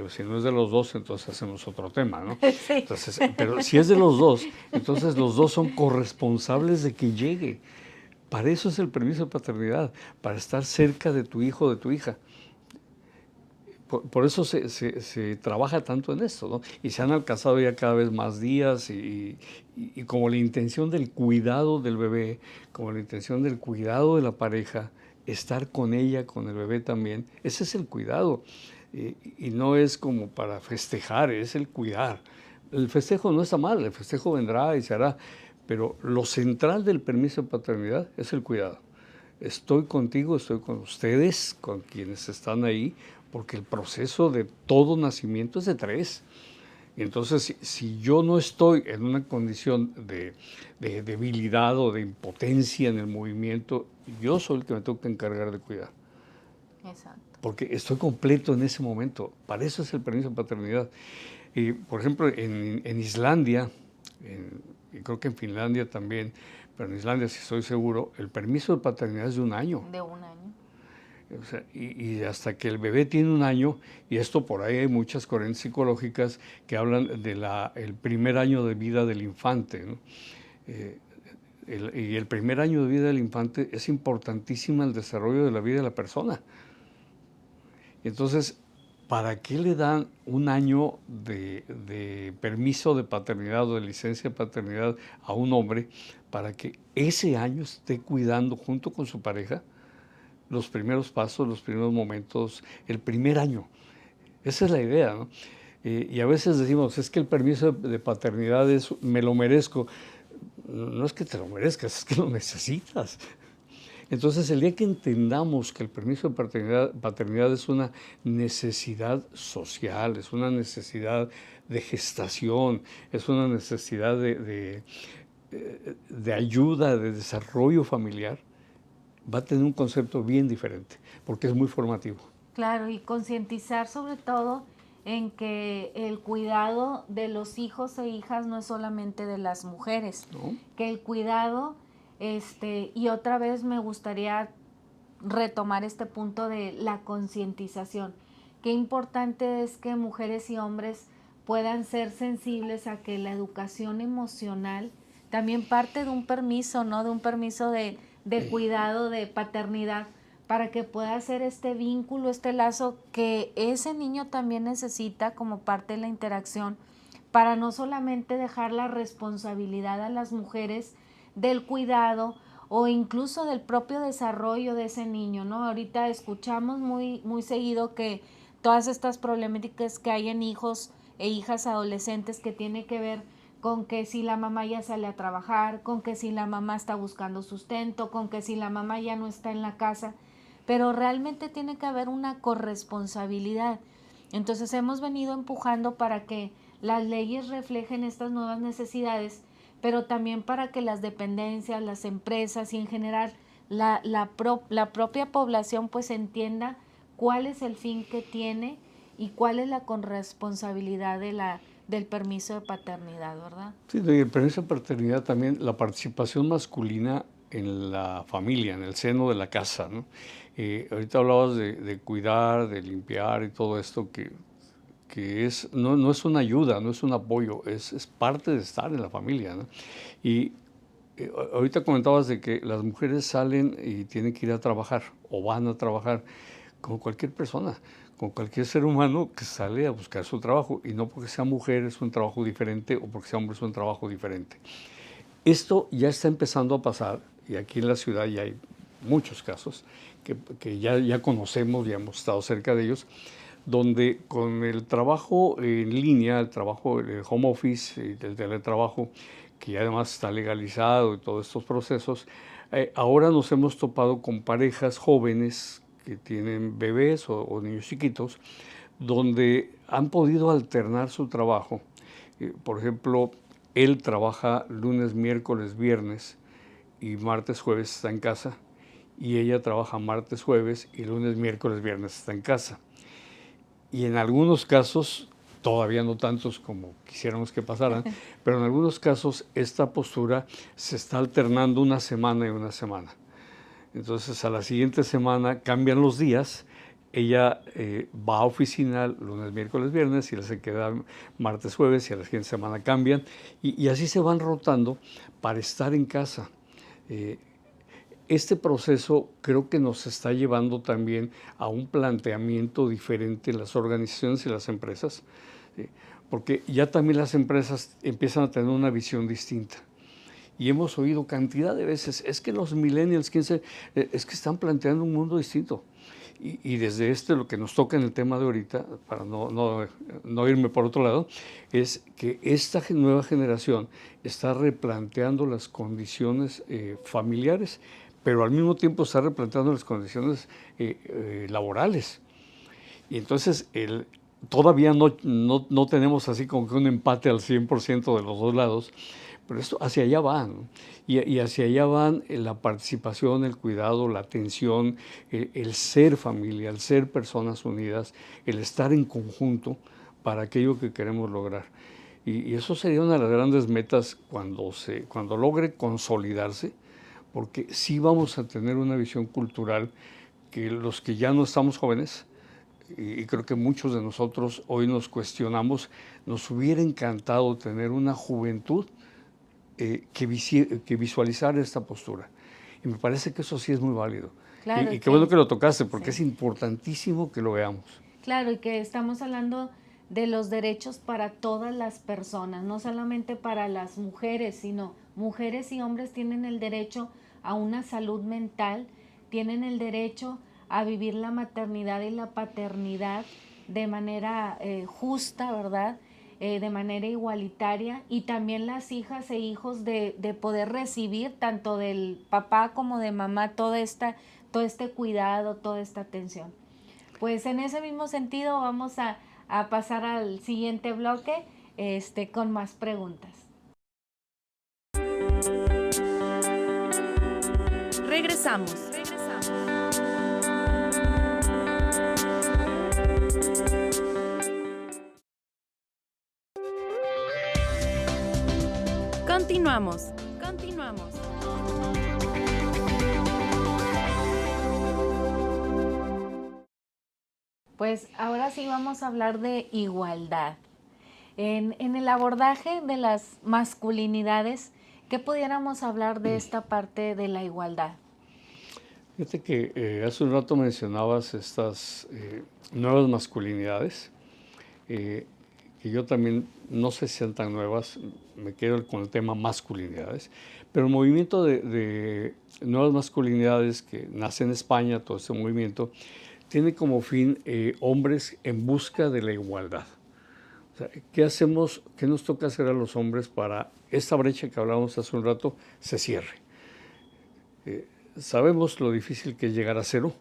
Si no es de los dos, entonces hacemos otro tema, ¿no? Sí. Entonces, pero si es de los dos, entonces los dos son corresponsables de que llegue. Para eso es el permiso de paternidad, para estar cerca de tu hijo o de tu hija. Por eso se trabaja tanto en esto, ¿no? Y se han alcanzado ya cada vez más días y como la intención del cuidado del bebé, como la intención del cuidado de la pareja, estar con ella, con el bebé también, ese es el cuidado. Y no es como para festejar, es el cuidar. El festejo no está mal, el festejo vendrá y se hará, pero lo central del permiso de paternidad es el cuidado. Estoy contigo, estoy con ustedes, con quienes están ahí, porque el proceso de todo nacimiento es de 3. Entonces, si yo no estoy en una condición de debilidad o de impotencia en el movimiento, yo soy el que me tengo que encargar de cuidar. Exacto. Porque estoy completo en ese momento. Para eso es el permiso de paternidad. Por ejemplo, en Islandia, y creo que en Finlandia también, pero en Islandia sí estoy seguro, el permiso de paternidad es de 1 año. De 1 año. O sea, y hasta que el bebé tiene 1 año, y esto por ahí hay muchas corrientes psicológicas que hablan de el primer año de vida del infante, ¿no? Y el primer año de vida del infante es importantísimo el desarrollo de la vida de la persona. Y entonces, ¿para qué le dan 1 año de permiso de paternidad o de licencia de paternidad a un hombre para que ese año esté cuidando junto con su pareja los primeros pasos, los primeros momentos, el primer año? Esa es la idea, ¿no? Y a veces decimos, es que el permiso de paternidad me lo merezco. No es que te lo merezcas, es que lo necesitas. Entonces, el día que entendamos que el permiso de paternidad es una necesidad social, es una necesidad de gestación, es una necesidad de ayuda, de desarrollo familiar, va a tener un concepto bien diferente, porque es muy formativo. Claro, y concientizar sobre todo en que el cuidado de los hijos e hijas no es solamente de las mujeres, ¿No? que el cuidado, y otra vez me gustaría retomar este punto de la concientización. Qué importante es que mujeres y hombres puedan ser sensibles a que la educación emocional también parte de un permiso, ¿no? De un permiso de cuidado, de paternidad, para que pueda hacer este vínculo, este lazo que ese niño también necesita como parte de la interacción, para no solamente dejar la responsabilidad a las mujeres del cuidado o incluso del propio desarrollo de ese niño, ¿no? Ahorita escuchamos muy seguido que todas estas problemáticas que hay en hijos e hijas adolescentes que tiene que ver con que si la mamá ya sale a trabajar, con que si la mamá está buscando sustento, con que si la mamá ya no está en la casa, pero realmente tiene que haber una corresponsabilidad. Entonces hemos venido empujando para que las leyes reflejen estas nuevas necesidades, pero también para que las dependencias, las empresas y en general la propia población pues entienda cuál es el fin que tiene y cuál es la corresponsabilidad del permiso de paternidad, ¿verdad? Sí, el permiso de paternidad también, la participación masculina en la familia, en el seno de la casa, ¿no? Ahorita hablabas de cuidar, de limpiar y todo esto que no es una ayuda, no es un apoyo, es parte de estar en la familia, ¿no? Y ahorita comentabas de que las mujeres salen y tienen que ir a trabajar o van a trabajar como cualquier persona, con cualquier ser humano que sale a buscar su trabajo, y no porque sea mujer es un trabajo diferente o porque sea hombre es un trabajo diferente. Esto ya está empezando a pasar, y aquí en la ciudad ya hay muchos casos que ya conocemos, ya hemos estado cerca de ellos, donde con el trabajo en línea, el trabajo, el home office, el teletrabajo, que ya además está legalizado y todos estos procesos, ahora nos hemos topado con parejas jóvenes que tienen bebés o niños chiquitos, donde han podido alternar su trabajo. Por ejemplo, él trabaja lunes, miércoles, viernes y martes, jueves está en casa, y ella trabaja martes, jueves y lunes, miércoles, viernes está en casa. Y en algunos casos, todavía no tantos como quisiéramos que pasaran, pero en algunos casos esta postura se está alternando una semana y una semana. Entonces a la siguiente semana cambian los días, ella va a oficina lunes, miércoles, viernes y él se queda martes, jueves, y a la siguiente semana cambian, y así se van rotando para estar en casa. Este proceso creo que nos está llevando también a un planteamiento diferente en las organizaciones y las empresas, porque ya también las empresas empiezan a tener una visión distinta. Y hemos oído cantidad de veces, es que los millennials, es que están planteando un mundo distinto. Y desde lo que nos toca en el tema de ahorita, para no irme por otro lado, es que esta nueva generación está replanteando las condiciones familiares, pero al mismo tiempo está replanteando las condiciones laborales. Y entonces todavía no tenemos así como que un empate al 100% de los dos lados, pero esto hacia allá va, ¿no? Y hacia allá van la participación, el cuidado, la atención, el ser familia, el ser personas unidas, el estar en conjunto para aquello que queremos lograr. Y eso sería una de las grandes metas cuando logre consolidarse, porque sí vamos a tener una visión cultural que los que ya no estamos jóvenes, y creo que muchos de nosotros hoy nos cuestionamos, nos hubiera encantado tener una juventud que visualizar esta postura. Y me parece que eso sí es muy válido. Claro, y qué bueno que lo tocaste, porque sí, es importantísimo que lo veamos. Claro, y que estamos hablando de los derechos para todas las personas, no solamente para las mujeres, sino mujeres y hombres tienen el derecho a una salud mental, tienen el derecho a vivir la maternidad y la paternidad de manera justa, ¿verdad?, de manera igualitaria, y también las hijas e hijos de poder recibir tanto del papá como de mamá todo este cuidado, toda esta atención. Pues en ese mismo sentido vamos a pasar al siguiente bloque con más preguntas. Regresamos. Continuamos. Pues ahora sí vamos a hablar de igualdad. En el abordaje de las masculinidades, ¿qué pudiéramos hablar de esta parte de la igualdad? Fíjate que hace un rato mencionabas estas nuevas masculinidades, que yo también no sé si sean tan nuevas, me quedo con el tema masculinidades, pero el movimiento de nuevas masculinidades que nace en España, todo este movimiento, tiene como fin hombres en busca de la igualdad. O sea, ¿qué hacemos, qué nos toca hacer a los hombres para esta brecha que hablábamos hace un rato se cierre? Sabemos lo difícil que es llegar a cero,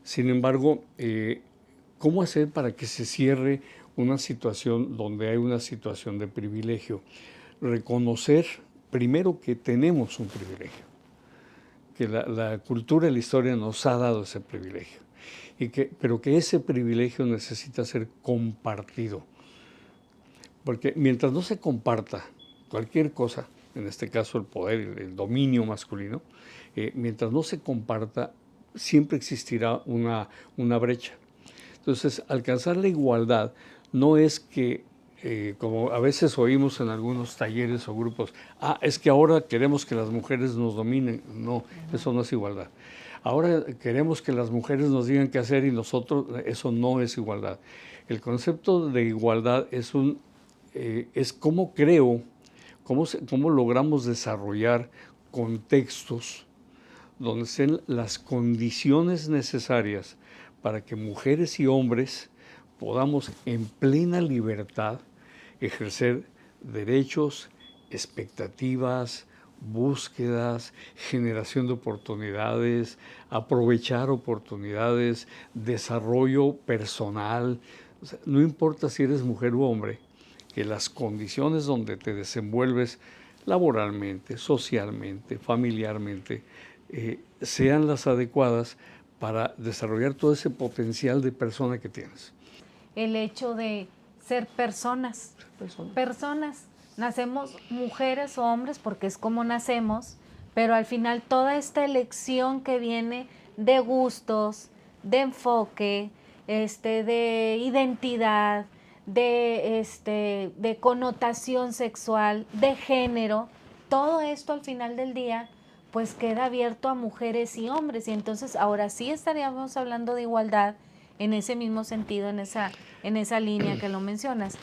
sin embargo, ¿cómo hacer para que se cierre una situación donde hay una situación de privilegio? Reconocer primero que tenemos un privilegio, que la cultura y la historia nos ha dado ese privilegio, pero que ese privilegio necesita ser compartido. Porque mientras no se comparta cualquier cosa, en este caso el poder, el dominio masculino, mientras no se comparta, siempre existirá una brecha. Entonces, alcanzar la igualdad no es que, como a veces oímos en algunos talleres o grupos, es que ahora queremos que las mujeres nos dominen. No, eso no es igualdad. Ahora queremos que las mujeres nos digan qué hacer y nosotros, eso no es igualdad. El concepto de igualdad es cómo creo, cómo logramos desarrollar contextos donde estén las condiciones necesarias para que mujeres y hombres podamos en plena libertad ejercer derechos, expectativas, búsquedas, generación de oportunidades, aprovechar oportunidades, desarrollo personal. O sea, no importa si eres mujer u hombre, que las condiciones donde te desenvuelves laboralmente, socialmente, familiarmente, sean las adecuadas para desarrollar todo ese potencial de persona que tienes. El hecho de ser personas. Nacemos mujeres o hombres porque es como nacemos, pero al final toda esta elección que viene de gustos, de enfoque, de identidad, de connotación sexual, de género, todo esto al final del día pues queda abierto a mujeres y hombres, y entonces ahora sí estaríamos hablando de igualdad en ese mismo sentido, en esa línea que lo mencionas,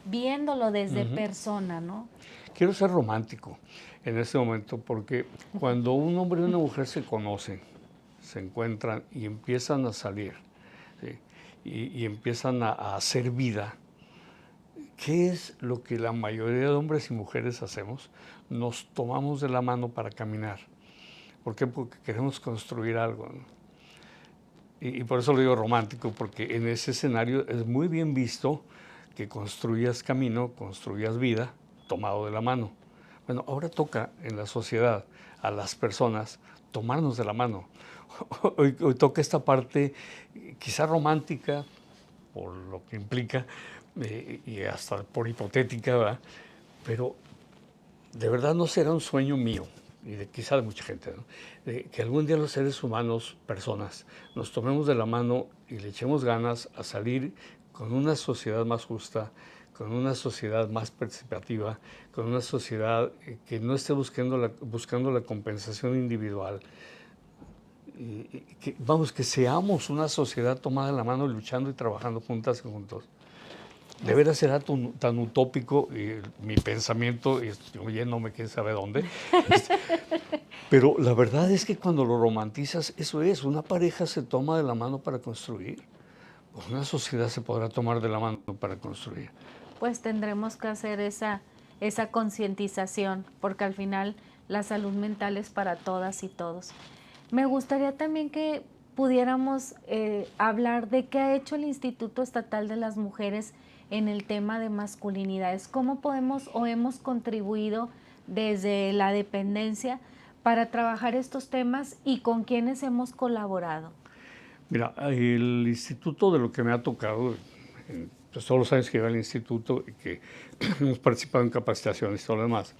viéndolo desde persona, ¿no? Quiero ser romántico en este momento porque cuando un hombre y una mujer se conocen, se encuentran y empiezan a salir, ¿sí? y empiezan a hacer vida, ¿qué es lo que la mayoría de hombres y mujeres hacemos? Nos tomamos de la mano para caminar. ¿Por qué? Porque queremos construir algo, ¿no? Y por eso lo digo romántico, porque en ese escenario es muy bien visto que construyas camino, construyas vida, tomado de la mano. Bueno, ahora toca en la sociedad a las personas tomarnos de la mano. Hoy toca esta parte quizá romántica, por lo que implica, y hasta por hipotética, ¿verdad? Pero de verdad no será un sueño mío, y quizá de mucha gente, ¿no? De que algún día los seres humanos, personas, nos tomemos de la mano y le echemos ganas a salir con una sociedad más justa, con una sociedad más participativa, con una sociedad que no esté buscando la compensación individual. Que seamos una sociedad tomada de la mano, luchando y trabajando juntas y juntos. De veras será tan utópico mi pensamiento, y oyéndome quién sabe dónde. Pero la verdad es que cuando lo romantizas, eso es, una pareja se toma de la mano para construir. Una sociedad se podrá tomar de la mano para construir. Pues tendremos que hacer esa concientización, porque al final la salud mental es para todas y todos. Me gustaría también que pudiéramos hablar de qué ha hecho el Instituto Estatal de las Mujeres en el tema de masculinidades. ¿Cómo podemos o hemos contribuido desde la dependencia para trabajar estos temas y con quiénes hemos colaborado? Mira, el instituto, de lo que me ha tocado, pues todos los años que lleva el instituto y que hemos participado en capacitaciones y todo lo demás,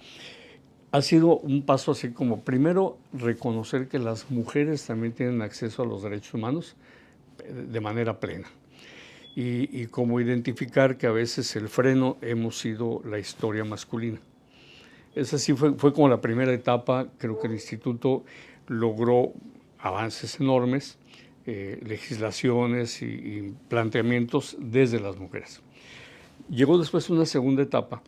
ha sido un paso así como, primero, reconocer que las mujeres también tienen acceso a los derechos humanos de manera plena. Y como identificar que a veces el freno hemos sido la historia masculina. Esa sí fue como la primera etapa. Creo que el instituto logró avances enormes, legislaciones y planteamientos desde las mujeres. Llegó después una segunda etapa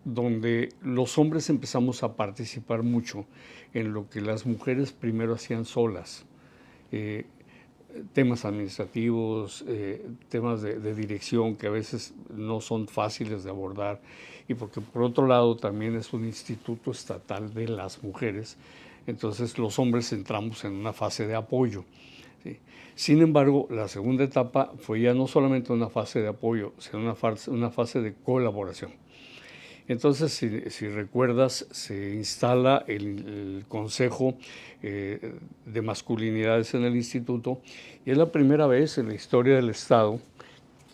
donde los hombres empezamos a participar mucho en lo que las mujeres primero hacían solas. Temas administrativos, temas de dirección que a veces no son fáciles de abordar, y porque por otro lado también es un instituto estatal de las mujeres, entonces los hombres entramos en una fase de apoyo, ¿sí? Sin embargo, la segunda etapa fue ya no solamente una fase de apoyo, sino una fase de colaboración. Entonces, si recuerdas, se instala el Consejo de Masculinidades en el Instituto, y es la primera vez en la historia del Estado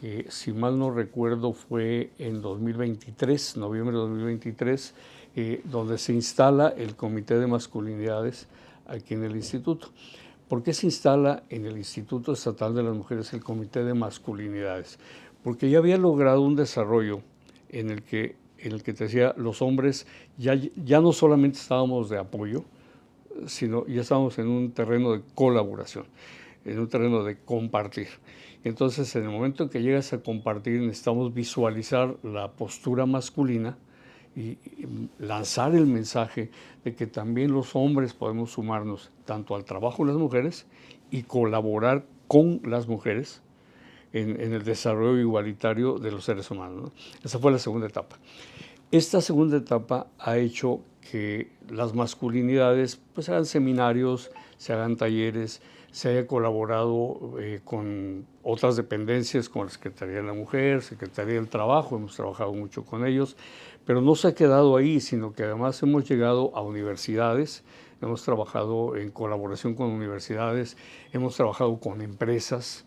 que, si mal no recuerdo, fue en 2023, noviembre de 2023, donde se instala el Comité de Masculinidades aquí en el Instituto. ¿Por qué se instala en el Instituto Estatal de las Mujeres el Comité de Masculinidades? Porque ya había logrado un desarrollo en el que te decía, los hombres ya no solamente estábamos de apoyo, sino ya estamos en un terreno de colaboración, en un terreno de compartir. Entonces, en el momento en que llegas a compartir, necesitamos visualizar la postura masculina y lanzar el mensaje de que también los hombres podemos sumarnos tanto al trabajo de las mujeres y colaborar con las mujeres en el desarrollo igualitario de los seres humanos, ¿no? Esa fue la segunda etapa. Esta segunda etapa ha hecho que las masculinidades pues hagan seminarios, se hagan talleres, se haya colaborado con otras dependencias como la Secretaría de la Mujer, Secretaría del Trabajo, hemos trabajado mucho con ellos, pero no se ha quedado ahí, sino que además hemos llegado a universidades, hemos trabajado en colaboración con universidades, hemos trabajado con empresas,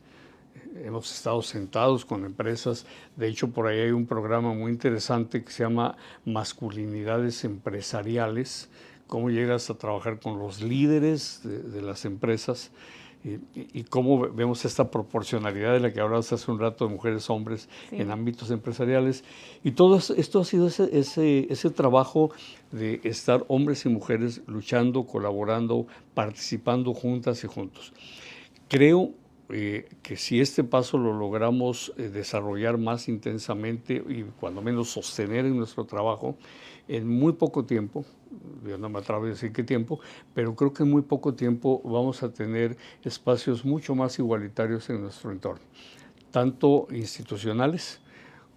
hemos estado sentados con empresas. De hecho, por ahí hay un programa muy interesante que se llama Masculinidades Empresariales, cómo llegas a trabajar con los líderes de las empresas y cómo vemos esta proporcionalidad de la que hablabas hace un rato de mujeres-hombres en ámbitos empresariales. Y todo esto ha sido ese trabajo de estar hombres y mujeres luchando, colaborando, participando juntas y juntos. Creo que si este paso lo logramos desarrollar más intensamente y cuando menos sostener en nuestro trabajo, en muy poco tiempo, yo no me atrevo a decir qué tiempo, pero creo que en muy poco tiempo vamos a tener espacios mucho más igualitarios en nuestro entorno, tanto institucionales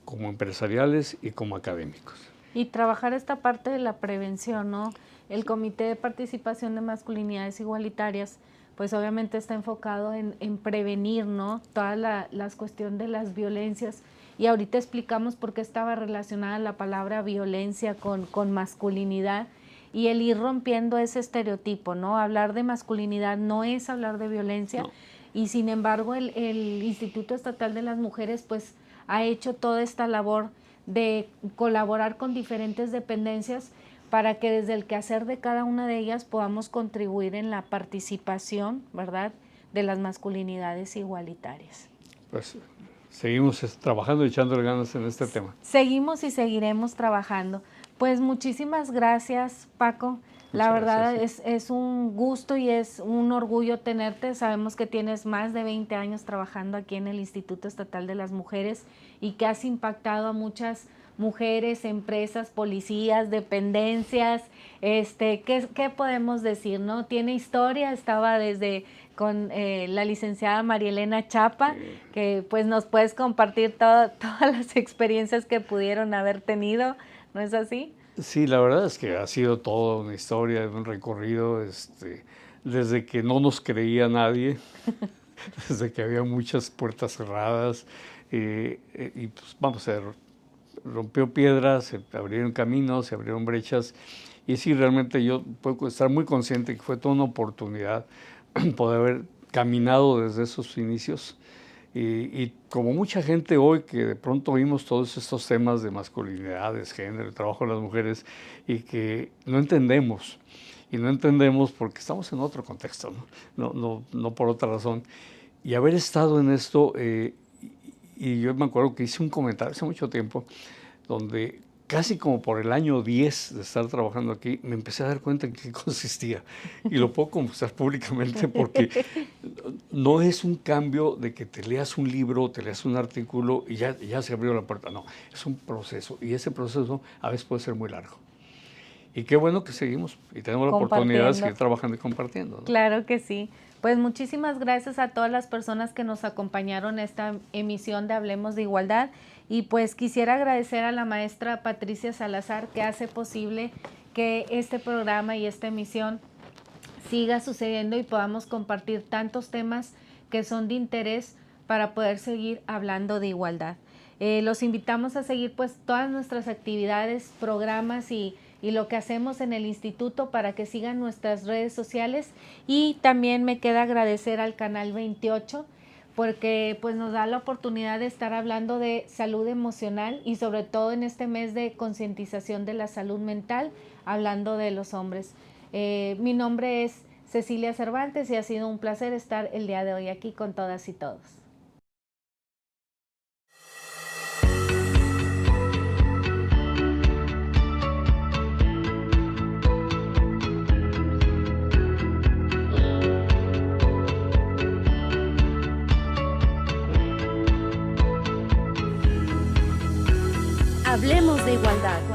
como empresariales y como académicos. Y trabajar esta parte de la prevención, ¿no? El Comité de Participación de Masculinidades Igualitarias, pues obviamente está enfocado en prevenir, ¿no? Toda las cuestiones de las violencias. Y ahorita explicamos por qué estaba relacionada la palabra violencia con masculinidad y el ir rompiendo ese estereotipo, ¿no? Hablar de masculinidad no es hablar de violencia, no. Y sin embargo el Instituto Estatal de las Mujeres pues ha hecho toda esta labor de colaborar con diferentes dependencias para que desde el quehacer de cada una de ellas podamos contribuir en la participación, ¿verdad?, de las masculinidades igualitarias. Pues seguimos trabajando y echándole ganas en este tema. Seguimos y seguiremos trabajando. Pues muchísimas gracias, Paco. La verdad es un gusto y es un orgullo tenerte. Sabemos que tienes más de 20 años trabajando aquí en el Instituto Estatal de las Mujeres y que has impactado a muchas mujeres, empresas, policías, dependencias. ¿Qué podemos decir, no? Tiene historia, estaba desde con la licenciada María Elena Chapa, que pues nos puedes compartir todas las experiencias que pudieron haber tenido, ¿no es así? Sí, la verdad es que ha sido toda una historia, un recorrido, desde que no nos creía nadie, desde que había muchas puertas cerradas, y pues vamos a ver, rompió piedras, se abrieron caminos, se abrieron brechas, y sí, realmente yo puedo estar muy consciente que fue toda una oportunidad poder haber caminado desde esos inicios. Y como mucha gente hoy que de pronto oímos todos estos temas de masculinidades, género, el trabajo de las mujeres y que no entendemos, y no entendemos porque estamos en otro contexto, no por otra razón. Y haber estado en esto, y yo me acuerdo que hice un comentario hace mucho tiempo donde casi como por el año 10 de estar trabajando aquí, me empecé a dar cuenta en qué consistía. Y lo puedo confesar públicamente porque no es un cambio de que te leas un libro, te leas un artículo y ya se abrió la puerta. No, es un proceso y ese proceso a veces puede ser muy largo. Y qué bueno que seguimos y tenemos la oportunidad de seguir trabajando y compartiendo, ¿no? Claro que sí. Pues muchísimas gracias a todas las personas que nos acompañaron en esta emisión de Hablemos de Igualdad. Y pues quisiera agradecer a la maestra Patricia Salazar que hace posible que este programa y esta emisión siga sucediendo y podamos compartir tantos temas que son de interés para poder seguir hablando de igualdad. Los invitamos a seguir pues todas nuestras actividades, programas y lo que hacemos en el instituto para que sigan nuestras redes sociales. Y también me queda agradecer al Canal 28 porque pues nos da la oportunidad de estar hablando de salud emocional y sobre todo en este mes de concientización de la salud mental, hablando de los hombres. Mi nombre es Cecilia Cervantes y ha sido un placer estar el día de hoy aquí con todas y todos. Hablemos de igualdad.